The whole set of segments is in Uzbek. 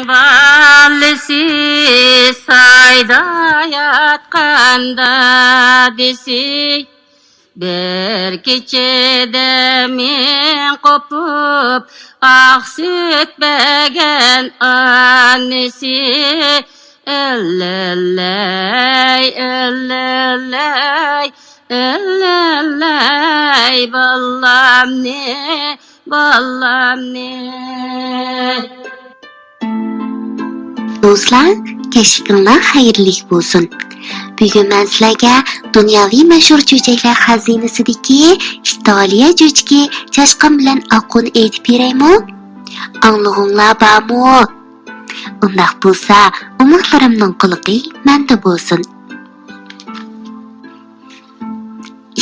balisi sayda yatkanda desek bir keçede men kopup aksitmegen annesi ellelley ellelley ellelley ballam ne Do'stlar, kechqurunlar xayrli bo'lsin. Bugun men sizlarga dunyoviy mashhur cho'chaklar xazinasidagi Italiya cho'chagi chashqan bilan oquni aytib beraymi? Anglag'inglar bormi? Undaq bo'lsa, umidlarimning qiliqi menda bo'lsin.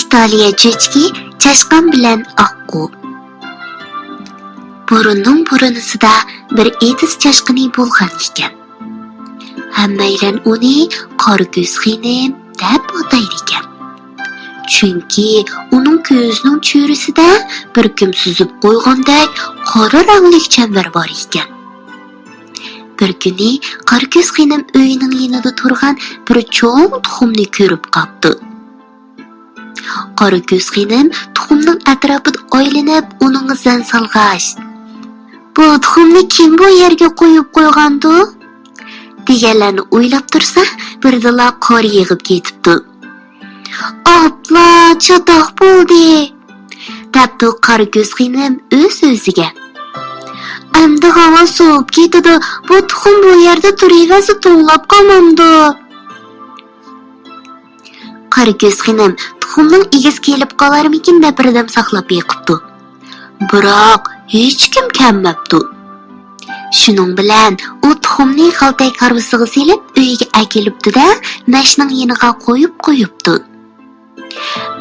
Italiya cho'chagi chashqan bilan oqqu. Burunning burunusida bir etis chashqini bo'lgan ekan. Hammaylar uni qorko'z xinim deb ataydi ekan. Chunki uning ko'zining cho'risida bir kim suzib qo'ygandek qora rangli chambar bor ekan. Bir kuni qorko'z xinim uyining yonida turgan bir cho'ng tuxumni ko'rib qopdi. Qorko'z xinim tuxumning atrofida aylanib uning izdan salg'ash. Bu tuxumni kim bu yerga qo'yib qo'ygandi? deganlarni o'ylab tursa, birdala qor yig'ib ketibdi. "Abla, chatoq bo'ldi", debdi qorko'z xinim o'z-o'ziga. "Endi havo sovib ketdi, bu tuxum bu yerda turaversa to'g'lab qolmamdi." Qorko'z xinim tuxumning egasi kelib qolarmikin deb birdam saqlab yiqibdi. Biroq hech kim kelmabdi. Shuning bilan u tuxumni xaltay karvasiga selib uyiga akelibdi-da, mashning yeniga qo'yibdi.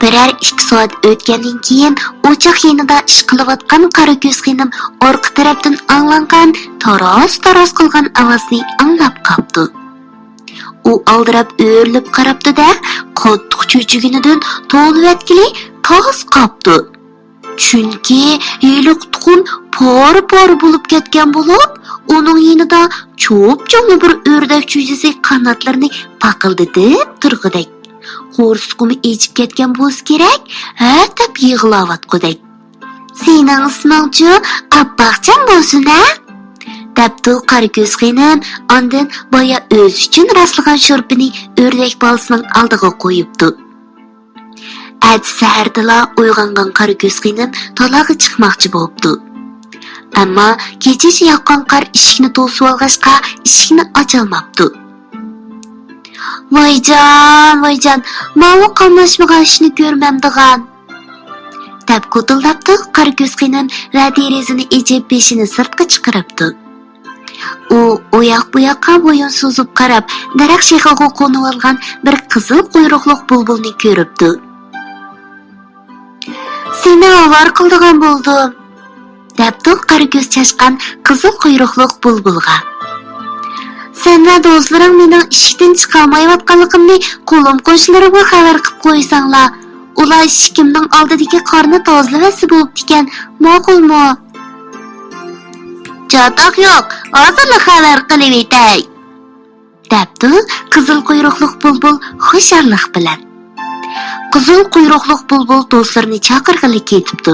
Birer 2 soat o'tgandan keyin o'choq yonida ish qilayotgan qorko'z xinim orqa tarafdan anglangan taroz qilgan ovozni anglab qoldi. U aldirab o'rlib qarabdi-da, qattiq cho'chiginidan to'lib toz qopdi. Chunki yiliq tuxum por bo'lib ketgan bo'lib, uning yonida cho'p-cho'ngli bir o'rdak cho'jisi qanotlarini paqildatib turg'idek. Qo'rsqumi echib ketgan bo'lsa kerak, deb yig'layotgudek. "Sening isming-chi Abbaqchan bo'lsin-a?" debdi qorko'z xinim, ondan boya o'zi uchun raslagan sho'rpini o'rdak bolasining oldiga qo'yibdi. Sahardala uyg'ongan qorko'z xinim tolaga chiqmoqchi bo'libdi. Ammo kechish yoqqan qor eshikni to'sib olg'ashqa eshikni ocholmabdi. Voyjon, mana qamashmagan ishni ko'rmamdigan, deb qo'tildabdi qorko'z xinim va derazani echib beshini sirtqa chiqaribdi. U bu yoqqa bo'yin so'zib qarab, daraxt shexaga qo'nib olgan bir qizil quyruqli bulbulni ko'ribdi. "Seni avar qildigan bo'ldim", debdi qorko'z chashqan qizil quyruqli bulbulga. "Sen va do'stlaring mening eshikdan chiqolmayotganligimni qo'lim qo'shnilarimga xabar qilib qo'ysanglar, ular eshikimning oldidagi qorni tozalasa bo'libdi ekan, ma'qulmi?" "Chatoq yo'q, hozirla xabar qilib etay", debdi qizil quyruqli bulbul xushallik bilan. Qizil quyruqli bulbul do'stlarini chaqirg'ili ketibdi.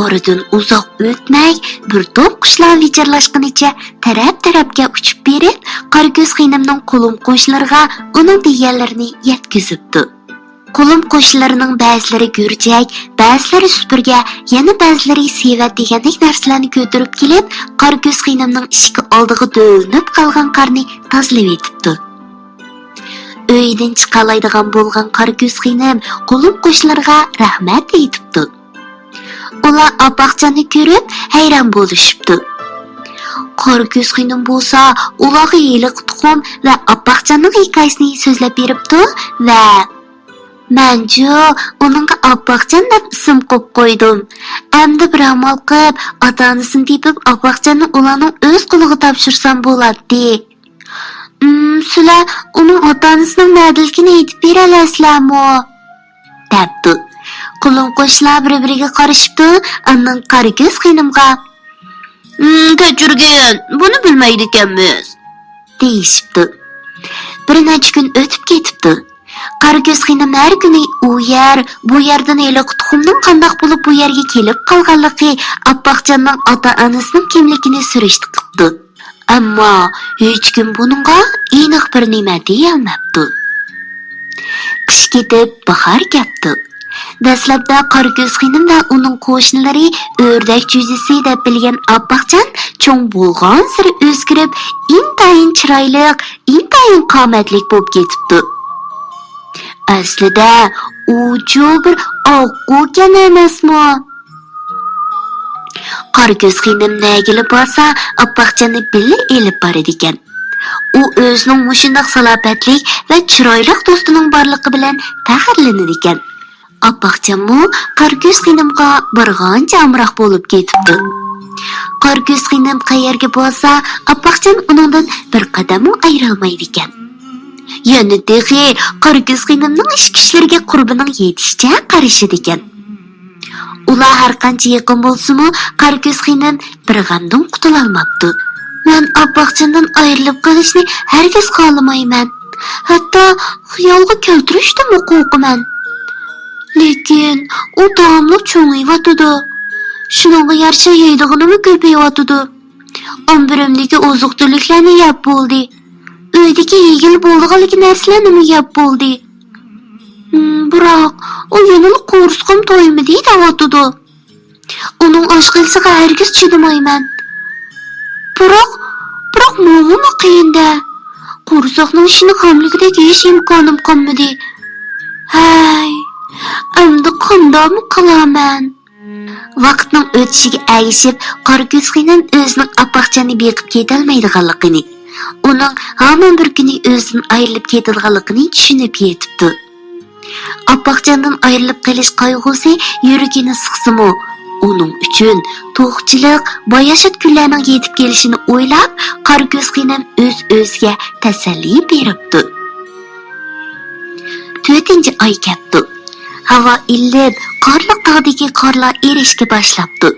Oradan uzoq o'tmay bir to'p qushlar vichirlashganicha taraf-tarafga uchib berib, qorko'z xinimning qo'lim qo'shnilariga uning deganlarini yetkazibdi. Qo'lim qo'shnilarining ba'zilari go'rjak, ba'zilari supurga, yana ba'zilari sevat degandek narsalarni ko'tarib kelib, qorko'z xinimning eshigi oldiga do'linib qolgan qorni tozalab etibdi. Uydan chiqalaydigan bo'lgan qorko'z xinim qo'lim qo'shnilariga rahmat aytibdi. Ular Abbaqchonni ko'rib hayron bo'lishibdi. Qorko'z xinim bo'lsa, ularga yiliq tuxum va Abbaqchonning hikoyasini so'zlab beribdi va "Menju uningga Abbaqchon deb ism qo'ydim. Endi bir amal qilib, ota-onasini tepib Abbaqchonni ularning o'z qo'liga topshirsam bo'ladi. Sizlar uning ota-onasining nadaligini aytib beralasizlarmi?" debdi. Qo'lim qo'shnilar bir-biriga qarashibdi, ondan qorko'z xinimga Kechirgin, buni bilmaydi ekanmiz, deyishibdi. Bir necha kun o'tib ketibdi. Qarako'z xinim har kuni u yer, bu yerdan eliq tuxumning qandoq bo'lib bu yerga kelib qolganligi, Appoqjonning ota-onasining kimligini surishti qildi. Ammo hech kim buningga aniq bir nima deya olmabdi. Qish ketib bahor keldi. Dastlabda Qarako'z xinim va uning qo'shnilari o'rdak juzisi deb bilgan Appoqjon cho'ng bo'lgan siri o'zgarib, intayin chiroyli, intayin qomatli bo'lib ketibdi. Aslida u bir oqqukan emasmi? Qarako'z xinim nagili bo'lsa, Appoqjonni birga elib boradi ekan. U o'zining mushundaq salobatlik va chiroyli do'stining borligi bilan faxrlanar ekan. Appoqjonmu Qarako'z xinimga birg'ancha amroq bo'lib ketibdi. Qarako'z xinim qayerga bo'lsa, Appoqjon uningdan bir qadam ayrilmaydi ekan. Yana dehi Qarako'z xinimning ichki ishlariga qurbining yetishicha qarashidi ekan. Ular har qancha yaqin bo'lsa-mu, Qarako'z xinim bir g'amdan qutula olmabdi. Men Appoqjondan ayrilib qolishni hargiz xohlamayman. Hatto xiyolga keltirishdim qo'rqaman. Lekin u davomli cho'ng'iyotdi. Shunga yarasha yeydig'inimi ko'payotdi. Ombirimdagi oziq-tuliklarni yeb bo'ldi. Uydagi yegil bo'ldiganligi narsalarni yeb bo'ldi. Biroq u yana qo'rsqim to'ymadi deyotdi. Uning oshqilsiga hargiz chidamayman. Biroq muammo qiyin-da. Qo'rsoqning ishini qamligidek yeyish imkonim qolmadi. Hay, endi qandoq qilaman? Vaqtning o'tishiga ergishib, Qarako'z xinim o'zining Appoqjonni beqib ketolmaydiganligini, uning hamon bir kuni o'zidan ayrilib ketadiganligini tushunib yetibdi. Appoqjondan ayrilib qolish qayg'usi yuragini siqsimi, uning uchun to'qchilik, boyashat kunlarning yetib kelishini o'ylab, Qarako'z xinim o'z-o'ziga tasalli beribdi. 4-oy ketdi. Havo illib, qorliq tog'dagi qorlar erishga boshlabdi.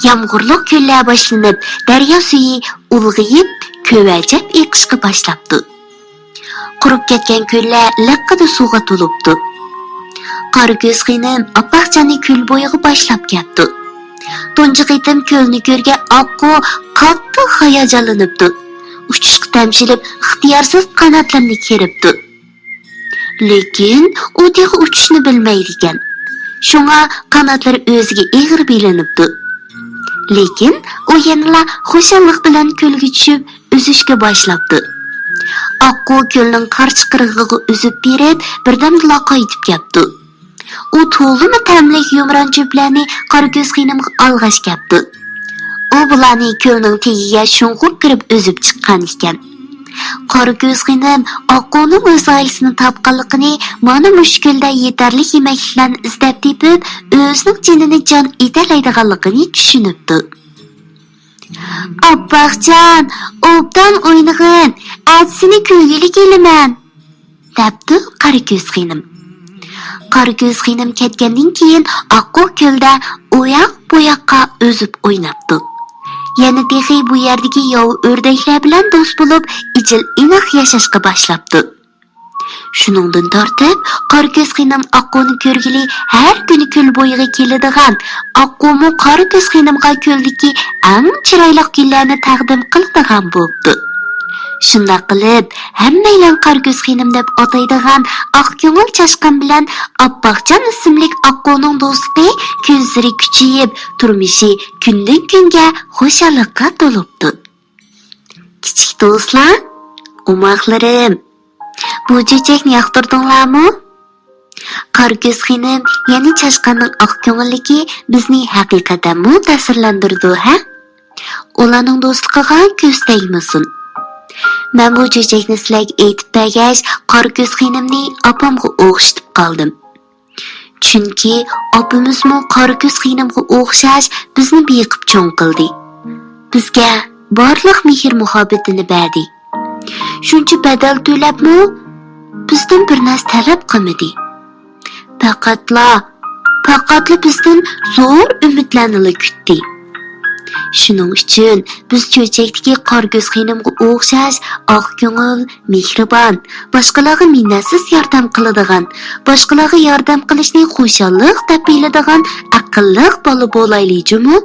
Yomg'irli kunlar boshlanib, daryo suvi ulg'ayib, ko'vajab eqishga boshlabdi. Qurib ketgan ko'llar liqqida suvga to'libdi. Qarako'z xinim Appoqjonni ko'l bo'yiga boshlab ketdi. Tunji qitim ko'lni ko'rgan Oqqu qattiq hayajonlanibdi. Uchishga tamshilib, ixtiyorsiz qanotlarini keribdi. Lekin u dehi uchishni bilmaydi ekan. Shunga qanotlari o'ziga eg'ir belanibdi. Lekin u yana xushallik bilan ko'lga tushib, uzishga boshlabdi. Oqqu ko'lning qarchiqirig'iga uzib berib, birdamla qaytib ketdi. U to'limi tamlik yumron cho'plarni Qarako'z xinimga olg'ash ketdi. U bularni ko'lning tagiga shunqur kirib uzib chiqqan ekan. Qarako'z xinim Oqquning o'z oilasini topganligini, mana mushkulda yetarli yemaklarni izlab tepib, o'zining jinini jon etalaydiganligini tushunibdi. Appoqjon, obdan o'ynag'in, atsini ko'ngili kelaman, debdi Qarako'z xinim. Qarako'z xinim ketgandan keyin Oqqu ko'lda oyoq-bo'yoqqa o'zib o'ynabdi. Yana dehi bu yerdagi yov o'rdaklar bilan do'st bo'lib, ijil-inoq yashashga boshlabdi. Shuningdan tortib, Qarako'z xinim Oqquni ko'rgili har kuni ko'l bo'yiga keladigan, Oqqumu Qarako'z xinimga ko'ldagi eng chiroyli gullarni taqdim qiladigan bo'ldi. Shunday qilib, hammaylar Qarako'z xinim deb ataydigan oq ko'ngil chashqan bilan Appoqjon ismli Oqquning do'stligi kunziri kuchayib, turmushi kundan-kunga xushallikqa to'libdi. Kichik do'stlar, umoqlarim, bu chechakni yoqtirdinglarmi? Qarako'z xinim yana chashqanning oq ko'ngilligi bizni haqiqatan ta'sirlantirdi, ha? Ularning do'stligiga ko'z tegmasin. Men bu chechakni sizlarga aytib bergach, Qarako'z xinimni opamga o'xshatib qoldim. Chunki opamizmi Qarako'z xinimga o'xshash bizni beqib cho'ng qildi. Bizga barliq mehr-muhabbatini berdi. Shuncha badal to'labmi, bizdan bir narsa talab qilmadi. Faqatla bizdan zo'r umidlarni kutdi. Shuning uchun biz cho'chakdagi qorgo'z xonimga o'xshash oq ko'ngil, mehribon, boshqalarga minnatsiz yordam qiladigan, boshqalarga yordam qilishni xushallik deb biladigan aqlli bola bo'laylik-jumi?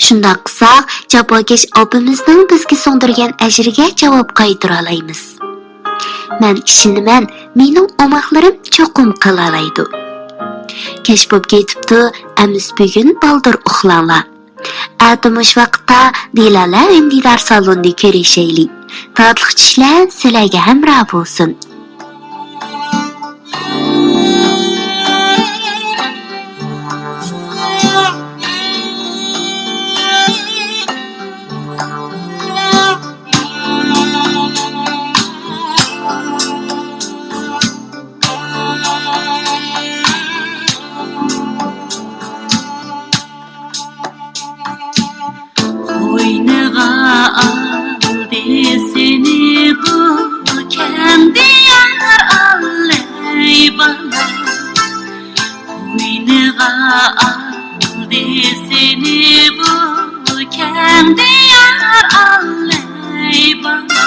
Shunday qilsak, jafokash opamizning bizga so'ndirgan ajriga javob qaytara olamiz. Men ishonaman, mening omoqlarim cho'qim qila oladi. Kech bo'lib ketibdi, amiz bugun baldir uxlanglar. Atimish vaqtda Dilala Indidar salonda ko'rishaylik. Tatliq tushlar sizlarga hamroh bo'lsin. Oynağa aldı seni bu kendi yar alley bana. Oynağa aldı seni bu kendi yar alley bana.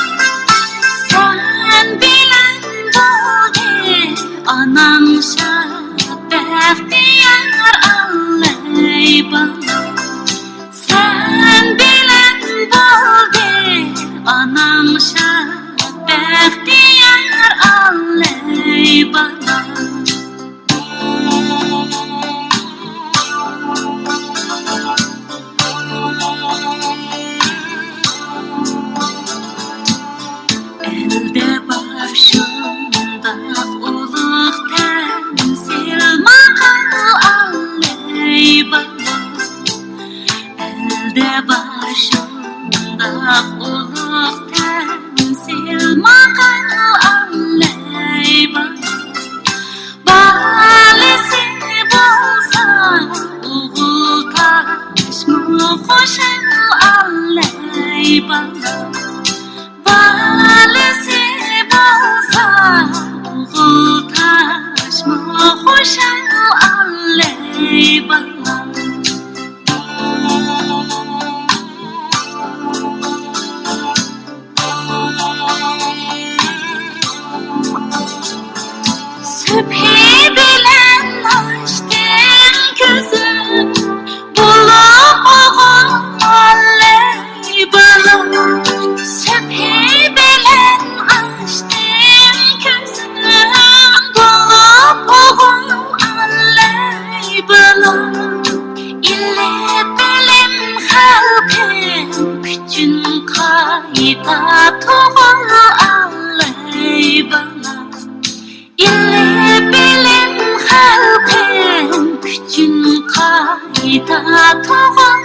Sen bilen boldu anam şad bahtiyar alley bana. Sen bilen boldu anam şad bahtiyar alley bana. Elde başında uluk temsil makal alley bana. Elde başında uluk temsil makal alley bana. Balesi bolsa uğul taş mı hoşal alley bana. Balesi bolsa uğul taş mı hoşal alley bana. Sübhi bilen açtım gözüm, bulup oğul alley bana. Sübhi bilen açtım gözüm, bulup oğul alley bana. İlle bilim halkım küçün kayda toğul alley bana. İlle bilim halkım küçün kayda toğul